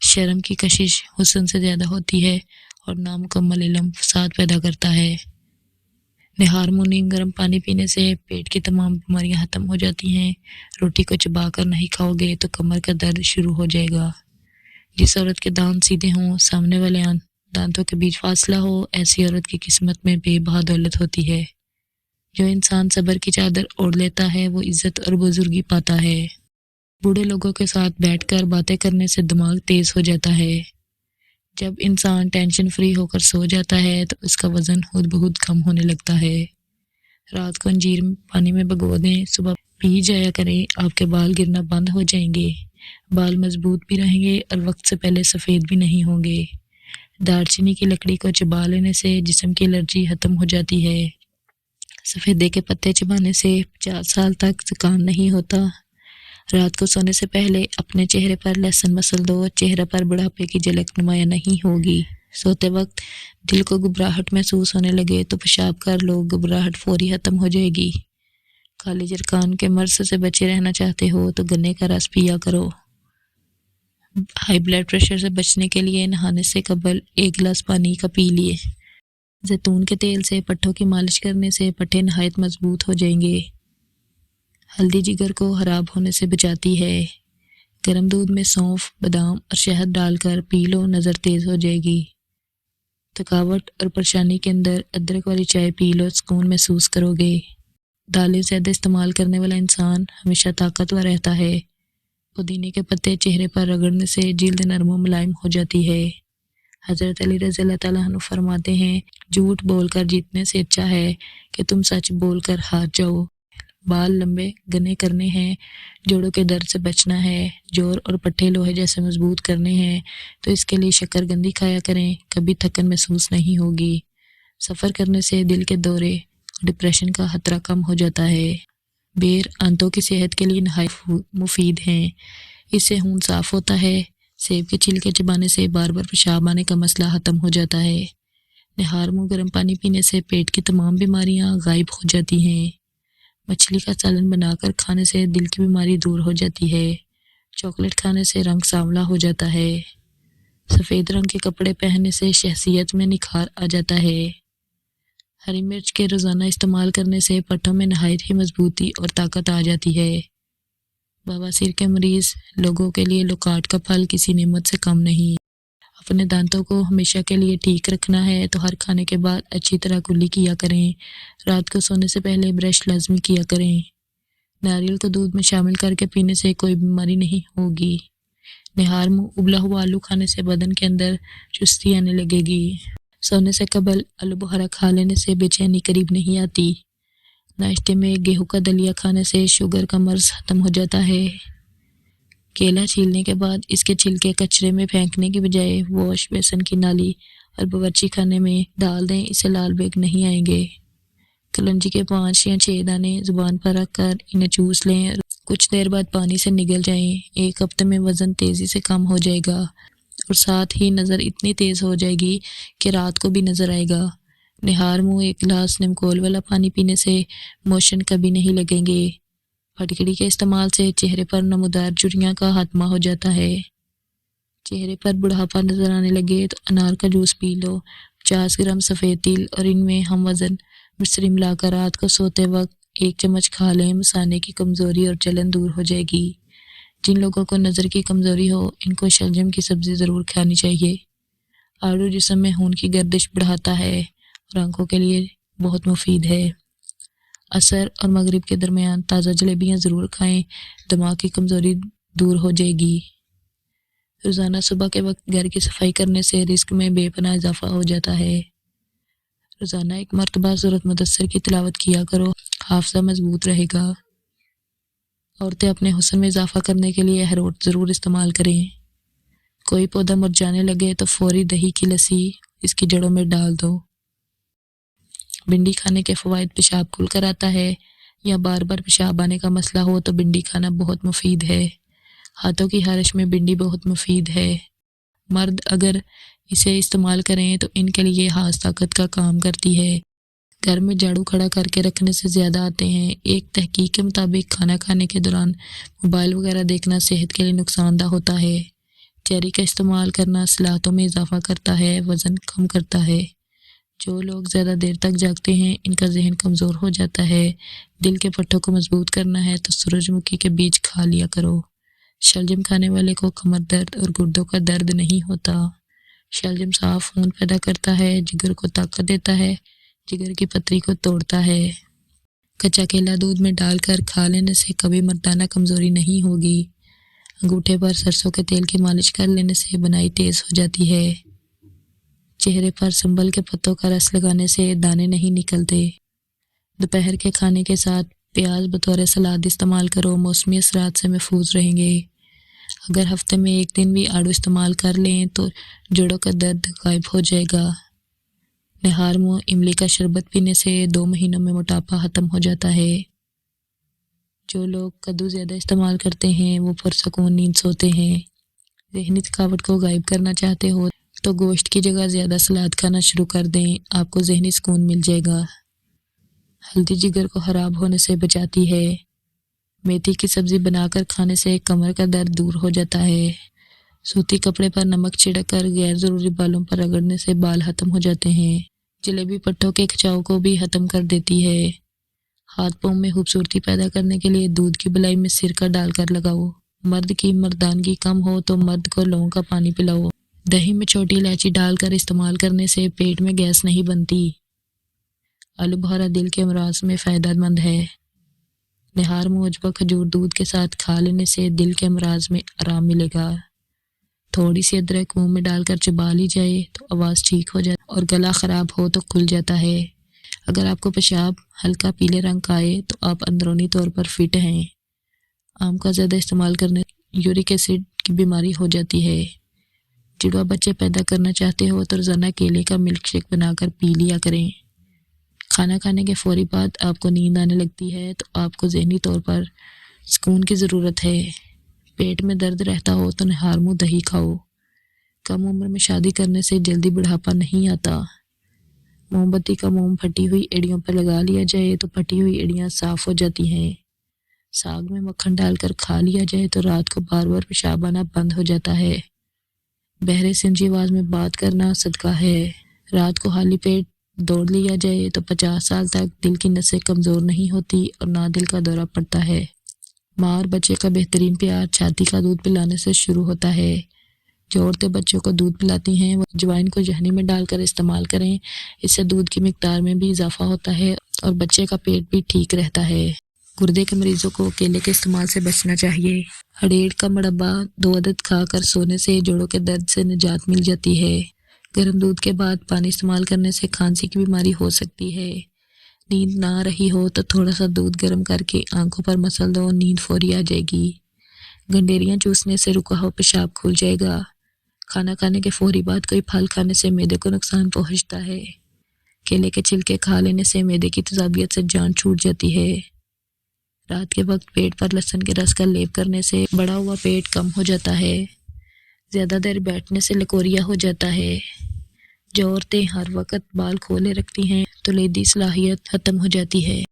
شرم کی کشش حسن سے زیادہ ہوتی ہے اور نامکمل علم فساد پیدا کرتا ہے۔ نہار منہ نیم گرم پانی پینے سے پیٹ کی تمام بیماریاں ختم ہو جاتی ہیں۔ روٹی کو چبا کر نہیں کھاؤ گے تو کمر کا درد شروع ہو جائے گا۔ جس عورت کے دانت سیدھے ہوں، سامنے والے دانتوں کے بیچ فاصلہ ہو، ایسی عورت کی قسمت میں بے بہا دولت ہوتی ہے۔ جو انسان صبر کی چادر اوڑھ لیتا ہے وہ عزت اور بزرگی پاتا ہے۔ بوڑھے لوگوں کے ساتھ بیٹھ کر باتیں کرنے سے دماغ تیز ہو جاتا ہے۔ جب انسان ٹینشن فری ہو کر سو جاتا ہے تو اس کا وزن خود بخود کم ہونے لگتا ہے۔ رات کو انجیر پانی میں بھگو دیں، صبح پی جایا کریں، آپ کے بال گرنا بند ہو جائیں گے، بال مضبوط بھی رہیں گے اور وقت سے پہلے سفید بھی نہیں ہوں گے۔ دار چینی کی لکڑی کو چبا لینے سے جسم کی الرجی ختم ہو جاتی ہے۔ سفیدے کے پتے چبانے سے 50 سال تک زکام نہیں ہوتا۔ رات کو سونے سے پہلے اپنے چہرے پر لہسن مسل دو، چہرے پر بڑھاپے کی جھلک نمایاں نہیں ہوگی۔ سوتے وقت دل کو گھبراہٹ محسوس ہونے لگے تو پیشاب کر لو، گھبراہٹ فوری ختم ہو جائے گی۔ کالی جرکان کے مرض سے بچے رہنا چاہتے ہو تو گنے کا رس پیا کرو۔ ہائی بلڈ پریشر سے بچنے کے لیے نہانے سے قبل 1 گلاس پانی کا پی لیے۔ زیتون کے تیل سے پٹھوں کی مالش کرنے سے پٹھے نہایت مضبوط ہو جائیں گے۔ ہلدی جگر کو خراب ہونے سے بچاتی ہے۔ گرم دودھ میں سونف، بادام اور شہد ڈال کر پی لو، نظر تیز ہو جائے گی۔ تھکاوٹ اور پریشانی کے اندر ادرک والی چائے پی لو، سکون محسوس کرو گے۔ دالیں زیادہ استعمال کرنے والا انسان ہمیشہ طاقتور رہتا ہے۔ پودینے کے پتے چہرے پر رگڑنے سے جلد نرم و ملائم ہو جاتی ہے۔ حضرت علی رضی اللہ تعالیٰ عنہ فرماتے ہیں، جھوٹ بول کر جیتنے سے اچھا ہے کہ تم سچ بول کر ہار جاؤ۔ بال لمبے گھنے کرنے ہیں، جوڑوں کے درد سے بچنا ہے، جوڑ اور پٹھے لوہے جیسے مضبوط کرنے ہیں تو اس کے لیے شکر گندی کھایا کریں، کبھی تھکن محسوس نہیں ہوگی۔ سفر کرنے سے دل کے دورے اور ڈپریشن کا خطرہ کم ہو جاتا ہے۔ بیر آنتوں کی صحت کے لیے نہایت مفید ہیں، اس سے خون صاف ہوتا ہے۔ سیب کے چھلکے چبانے سے بار بار پیشاب آنے کا مسئلہ ختم ہو جاتا ہے۔ نہار منہ گرم پانی پینے سے پیٹ کی تمام بیماریاں غائب ہو جاتی ہیں۔ مچھلی کا سالن بنا کر کھانے سے دل کی بیماری دور ہو جاتی ہے۔ چاکلیٹ کھانے سے رنگ سانولا ہو جاتا ہے۔ سفید رنگ کے کپڑے پہننے سے شخصیت میں نکھار آ جاتا ہے۔ ہری مرچ کے روزانہ استعمال کرنے سے پٹھوں میں نہایت ہی مضبوطی اور طاقت آ جاتی ہے۔ بواسیر کے مریض لوگوں کے لیے لوکاٹ کا پھل کسی نعمت سے کم نہیں۔ اپنے دانتوں کو ہمیشہ کے لیے ٹھیک رکھنا ہے تو ہر کھانے کے بعد اچھی طرح کلی کیا کریں۔ رات کو سونے سے پہلے برش لازمی کیا کریں۔ ناریل کو دودھ میں شامل کر کے پینے سے کوئی بیماری نہیں ہوگی۔ نہار منہ ابلا ہوا آلو کھانے سے بدن کے اندر چستی آنے لگے گی۔ سونے سے قبل آلو بخارا کھا لینے سے بے چینی قریب نہیں آتی۔ ناشتے میں گیہوں کا دلیا کھانے سے شوگر کا مرض ختم ہو جاتا ہے۔ کیلا چھیلنے کے بعد اس کے چھلکے کچرے میں پھینکنے کی بجائے واش بیسن کی نالی اور باورچی خانے میں ڈال دیں، اسے لال بیگ نہیں آئیں گے۔ کلونجی کے 5 یا 6 دانے زبان پر رکھ کر انہیں چوس لیں، کچھ دیر بعد پانی سے نگل جائیں۔ 1 ہفتے میں وزن تیزی سے کم ہو جائے گا اور ساتھ ہی نظر اتنی تیز ہو جائے گی کہ رات کو بھی نظر آئے گا۔ نہار منہ 1 گلاس نمکول والا پانی پینے سے موشن کبھی نہیں لگیں گے۔ پھٹکڑی کے استعمال سے چہرے پر نمودار جھریاں کا خاتمہ ہو جاتا ہے۔ چہرے پر بڑھاپا نظر آنے لگے تو انار کا جوس پی لو۔ 50 گرام سفید تل اور ان میں ہم وزن مصری ملا کر رات کو سوتے وقت 1 چمچ کھا لیں، مثانے کی کمزوری اور جلن دور ہو جائے گی۔ جن لوگوں کو نظر کی کمزوری ہو ان کو شلجم کی سبزی ضرور کھانی چاہیے۔ آڑو جسم میں خون کی گردش بڑھاتا ہے اور آنکھوں کے لیے بہت مفید ہے۔ عصر اور مغرب کے درمیان تازہ جلیبیاں ضرور کھائیں، دماغ کی کمزوری دور ہو جائے گی۔ روزانہ صبح کے وقت گھر کی صفائی کرنے سے رزق میں بے پناہ اضافہ ہو جاتا ہے۔ روزانہ 1 مرتبہ سورۃ مدثر کی تلاوت کیا کرو، حافظہ مضبوط رہے گا۔ عورتیں اپنے حسن میں اضافہ کرنے کے لیے اخروٹ ضرور استعمال کریں۔ کوئی پودا مرجھانے لگے تو فوری دہی کی لسی اس کی جڑوں میں ڈال دو۔ بھنڈی کھانے کے فوائد: پیشاب کھل کر آتا ہے یا بار بار پیشاب آنے کا مسئلہ ہو تو بھنڈی کھانا بہت مفید ہے۔ ہاتھوں کی خارش میں بھنڈی بہت مفید ہے۔ مرد اگر اسے استعمال کریں تو ان کے لیے خاص طاقت کا کام کرتی ہے۔ گھر میں جھاڑو کھڑا کر کے رکھنے سے زیادہ آتے ہیں۔ ایک تحقیق کے مطابق کھانا کھانے کے دوران موبائل وغیرہ دیکھنا صحت کے لیے نقصان دہ ہوتا ہے۔ چیری کا استعمال کرنا صلاحیتوں میں اضافہ کرتا ہے، وزن کم کرتا ہے۔ جو لوگ زیادہ دیر تک جاگتے ہیں ان کا ذہن کمزور ہو جاتا ہے۔ دل کے پٹھوں کو مضبوط کرنا ہے تو سورج مکھی کے بیج کھا لیا کرو۔ شلجم کھانے والے کو کمر درد اور گردوں کا درد نہیں ہوتا۔ شلجم صاف خون پیدا کرتا ہے، جگر کو طاقت دیتا ہے، جگر کی پتری کو توڑتا ہے۔ کچا کیلا دودھ میں ڈال کر کھا لینے سے کبھی مردانہ کمزوری نہیں ہوگی۔ انگوٹھے پر سرسوں کے تیل کی مالش کر لینے سے بنائی تیز ہو جاتی ہے۔ چہرے پر سنبل کے پتوں کا رس لگانے سے دانے نہیں نکلتے۔ دوپہر کے کھانے کے ساتھ پیاز بطور سلاد استعمال کرو، موسمی اثرات سے محفوظ رہیں گے۔ اگر ہفتے میں ایک دن بھی آڑو استعمال کر لیں تو جوڑوں کا درد غائب ہو جائے گا۔ نہار منہ املی کا شربت پینے سے 2 مہینوں میں موٹاپا ختم ہو جاتا ہے۔ جو لوگ کدو زیادہ استعمال کرتے ہیں وہ پرسکون نیند سوتے ہیں۔ ذہنی تھکاوٹ کو غائب کرنا چاہتے ہو تو گوشت کی جگہ زیادہ سلاد کھانا شروع کر دیں، آپ کو ذہنی سکون مل جائے گا۔ ہلدی جگر کو خراب ہونے سے بچاتی ہے۔ میتھی کی سبزی بنا کر کھانے سے کمر کا درد دور ہو جاتا ہے۔ سوتی کپڑے پر نمک چھڑک کر غیر ضروری بالوں پر رگڑنے سے بال ختم ہو جاتے ہیں۔ جلیبی پٹھوں کے کھچاؤ کو بھی ختم کر دیتی ہے۔ ہاتھ پاؤں میں خوبصورتی پیدا کرنے کے لیے دودھ کی بلائی میں سرکہ ڈال کر لگاؤ۔ مرد کی مردانگی کم ہو تو مرد کو لونگ کا پانی پلاؤ۔ دہی میں چھوٹی الائچی ڈال کر استعمال کرنے سے پیٹ میں گیس نہیں بنتی۔ آلو بخارا دل کے امراض میں فائدہ مند ہے۔ نہار موجبہ کھجور دودھ کے ساتھ کھا لینے سے دل کے امراض میں آرام ملے گا۔ تھوڑی سی ادرک منہ میں ڈال کر چبا لی جائے تو آواز ٹھیک ہو جاتی اور گلا خراب ہو تو کھل جاتا ہے۔ اگر آپ کو پیشاب ہلکا پیلے رنگ کا آئے تو آپ اندرونی طور پر فٹ ہیں۔ آم کا زیادہ استعمال کرنے یورک ایسڈ کی بیماری ہو جاتی ہے۔ جڑواں بچے پیدا کرنا چاہتے ہو تو روزانہ کیلے کا ملک شیک بنا کر پی لیا کریں۔ کھانا کھانے کے فوری بعد آپ کو نیند آنے لگتی ہے تو آپ کو ذہنی طور پر سکون کی ضرورت ہے۔ پیٹ میں درد رہتا ہو تو نہار منہ دہی کھاؤ۔ کم عمر میں شادی کرنے سے جلدی بڑھاپا نہیں آتا۔ موم بتی کا موم پھٹی ہوئی ایڑیوں پر لگا لیا جائے تو پھٹی ہوئی ایڑیاں صاف ہو جاتی ہیں۔ ساگ میں مکھن ڈال کر کھا لیا جائے تو رات کو بار بار پیشاب آنا بند ہو جاتا ہے۔ بحرے سنجی آواز میں بات کرنا صدقہ ہے۔ رات کو خالی پیٹ دوڑ لیا جائے تو 50 سال تک دل کی نسیں کمزور نہیں ہوتی اور نہ دل کا دورہ پڑتا ہے۔ ماں اور بچے کا بہترین پیار چھاتی کا دودھ پلانے سے شروع ہوتا ہے۔ جو عورتیں بچوں کو دودھ پلاتی ہیں وہ اجوائن کو یخنی میں ڈال کر استعمال کریں، اس سے دودھ کی مقدار میں بھی اضافہ ہوتا ہے اور بچے کا پیٹ بھی ٹھیک رہتا ہے۔ گردے کے مریضوں کو کیلے کے استعمال سے بچنا چاہیے۔ ہڑیڑ کا مربع 2 عدد کھا کر سونے سے جوڑوں کے درد سے نجات مل جاتی ہے۔ گرم دودھ کے بعد پانی استعمال کرنے سے کھانسی کی بیماری ہو سکتی ہے۔ نیند نہ رہی ہو تو تھوڑا سا دودھ گرم کر کے آنکھوں پر مسل دو، نیند فوری آ جائے گی۔ گنڈیریاں چوسنے سے رکا ہوا پیشاب کھل جائے گا۔ کھانا کھانے کے فوری بعد کوئی پھل کھانے سے معدے کو نقصان پہنچتا ہے۔ کیلے کے چھلکے کھا لینے سے معدے کی تیزابیت سے جان چھوٹ جاتی ہے۔ رات کے وقت پیٹ پر لہسن کے رس کا لیپ کرنے سے بڑا ہوا پیٹ کم ہو جاتا ہے۔ زیادہ دیر بیٹھنے سے لکوریا ہو جاتا ہے۔ جو عورتیں ہر وقت بال کھولے رکھتی ہیں تو لیدی صلاحیت ختم ہو جاتی ہے۔